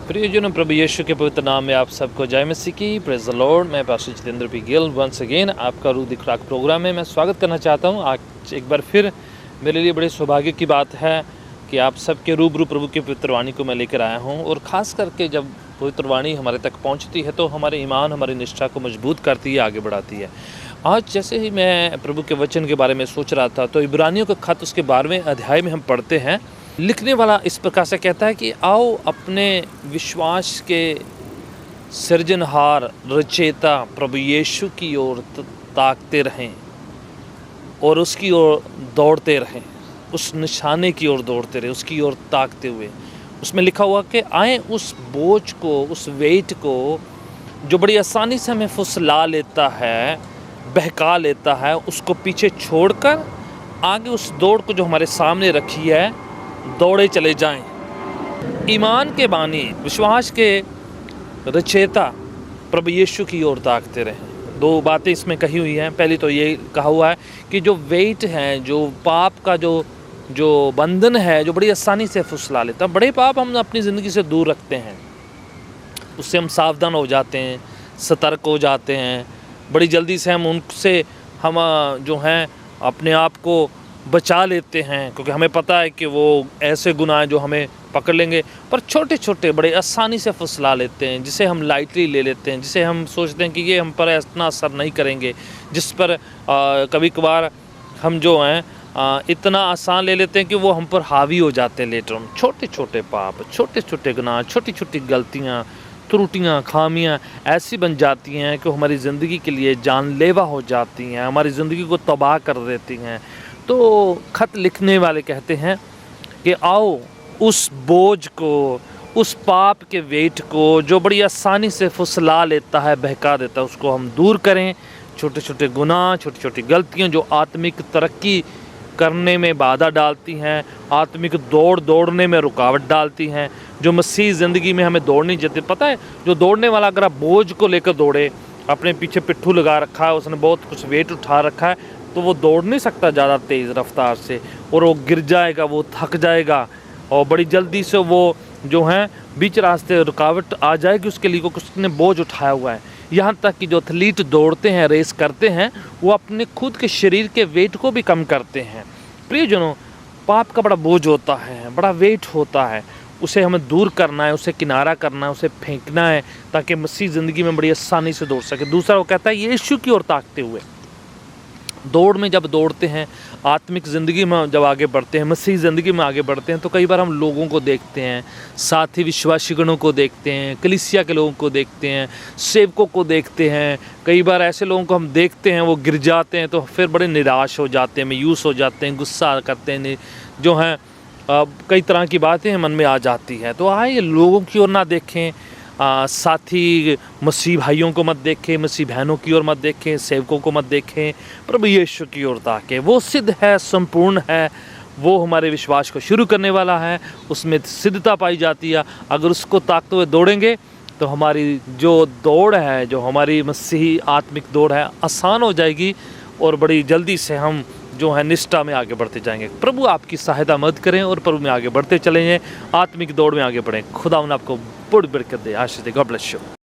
प्रियजनों, प्रभु यीशु के पवित्र नाम में आप सबको जय मसीह की। Praise the lord. मैं pastor Jitendra P Gill once again आपका रूह दी खुराक प्रोग्राम में मैं स्वागत करना चाहता हूं। आज एक बार फिर मेरे लिए बड़े सौभाग्य की बात है कि आप सबके रूबरू प्रभु की पवित्र वाणी को मैं लेकर आया हूं। और ख़ास करके जब पवित्र वाणी हमारे तक पहुंचती है तो हमारे ईमान, हमारी निष्ठा को मजबूत करती है, आगे बढ़ाती है। आज जैसे ही मैं प्रभु के वचन के बारे में सोच रहा था तो इब्रानियों का खत उसके 12वें अध्याय में हम पढ़ते हैं। लिखने वाला इस प्रकार से कहता है कि आओ अपने विश्वास के सृजनहार रचयिता प्रभु यीशु की ओर ताकते रहें और उसकी ओर दौड़ते रहें, उस निशाने की ओर दौड़ते रहें, उसकी ओर ताकते हुए। उसमें लिखा हुआ कि आए उस बोझ को, उस वेट को जो बड़ी आसानी से हमें फुसला लेता है, बहका लेता है, उसको पीछे छोड़कर आगे उस दौड़ को जो हमारे सामने रखी है दौड़े चले जाएं। ईमान के बानी, विश्वास के रचयिता प्रभु यीशु की ओर ताकते रहें। दो बातें इसमें कही हुई हैं। पहली तो ये कहा हुआ है कि जो वेट है, जो पाप का जो बंधन है, जो बड़ी आसानी से फुसला लेता है, बड़े पाप हम अपनी ज़िंदगी से दूर रखते हैं, उससे हम सावधान हो जाते हैं, सतर्क हो जाते हैं, बड़ी जल्दी से हम जो हैं अपने आप को बचा लेते हैं, क्योंकि हमें पता है कि वो ऐसे गुनाह हैं जो हमें पकड़ लेंगे। पर छोटे छोटे बड़े आसानी से फुसला लेते हैं, जिसे हम लाइटली ले लेते हैं, जिसे हम सोचते हैं कि ये हम पर इतना असर नहीं करेंगे, जिस पर कभी कभार हम जो हैं इतना आसान ले लेते हैं कि वो हम पर हावी हो जाते हैं लेटर ऑन। छोटे छोटे पाप, छोटे छोटे गुनाह, छोटी छोटी गलतियाँ, त्रुटियाँ, खामियाँ ऐसी बन जाती हैं कि हमारी ज़िंदगी के लिए जानलेवा हो जाती हैं, हमारी ज़िंदगी को तबाह कर देती हैं। तो खत लिखने वाले कहते हैं कि आओ उस बोझ को, उस पाप के वेट को जो बड़ी आसानी से फुसला लेता है, बहका देता है, उसको हम दूर करें। छोटे छोटे गुनाह, छोटी छोटी गलतियां जो आत्मिक तरक्की करने में बाधा डालती हैं, आत्मिक दौड़ने में रुकावट डालती हैं, जो मसीह ज़िंदगी में हमें दौड़नी चाहिए। पता है, जो दौड़ने वाला अगर आप बोझ को लेकर दौड़े, अपने पीछे पिट्ठू लगा रखा है, उसने बहुत कुछ वेट उठा रखा है, तो वो दौड़ नहीं सकता ज़्यादा तेज़ रफ्तार से, और वो गिर जाएगा, वो थक जाएगा, और बड़ी जल्दी से वो जो है बीच रास्ते रुकावट आ जाएगी उसके लिए, को उसने बोझ उठाया हुआ है। यहाँ तक कि जो एथलीट दौड़ते हैं, रेस करते हैं, वो अपने खुद के शरीर के वेट को भी कम करते हैं। प्रियजनों, पाप का बड़ा बोझ होता है, बड़ा वेट होता है, उसे हमें दूर करना है, उसे किनारा करना है, उसे फेंकना है, ताकि मसीह ज़िंदगी में बड़ी आसानी से दौड़ सके। दूसरा वो कहता है यीशु की ओर ताकते हुए। दौड़ में जब दौड़ते हैं, आत्मिक ज़िंदगी में जब आगे बढ़ते हैं, मसीह ज़िंदगी में आगे बढ़ते हैं, तो कई बार हम लोगों को देखते हैं, साथी विश्वासीगणों को देखते हैं, कलीसिया के लोगों को देखते हैं, सेवकों को देखते हैं। कई बार ऐसे लोगों को हम देखते हैं, वो गिर जाते हैं तो फिर बड़े निराश हो जाते हैं, मायूस हो जाते हैं, गुस्सा करते हैं, जो हैं कई तरह की बातें मन में आ जाती हैं। तो आइए लोगों की ओर ना देखें, साथी मसीह भाइयों को मत देखें, मसीह बहनों की ओर मत देखें, सेवकों को मत देखें, प्रभु यीशु की ओर ताकें। वो सिद्ध है, संपूर्ण है, वो हमारे विश्वास को शुरू करने वाला है, उसमें सिद्धता पाई जाती है। अगर उसको ताकते हुए दौड़ेंगे तो हमारी जो दौड़ है, जो हमारी मसीही आत्मिक दौड़ है, आसान हो जाएगी और बड़ी जल्दी से हम जो है निष्ठा में आगे बढ़ते जाएंगे। प्रभु आपकी सहायता मदद करें और प्रभु में आगे बढ़ते चलेंगे, आत्मिक दौड़ में आगे बढ़ें। खुदा आपको बड़ी बरकत दे, आशीष दे। God bless you.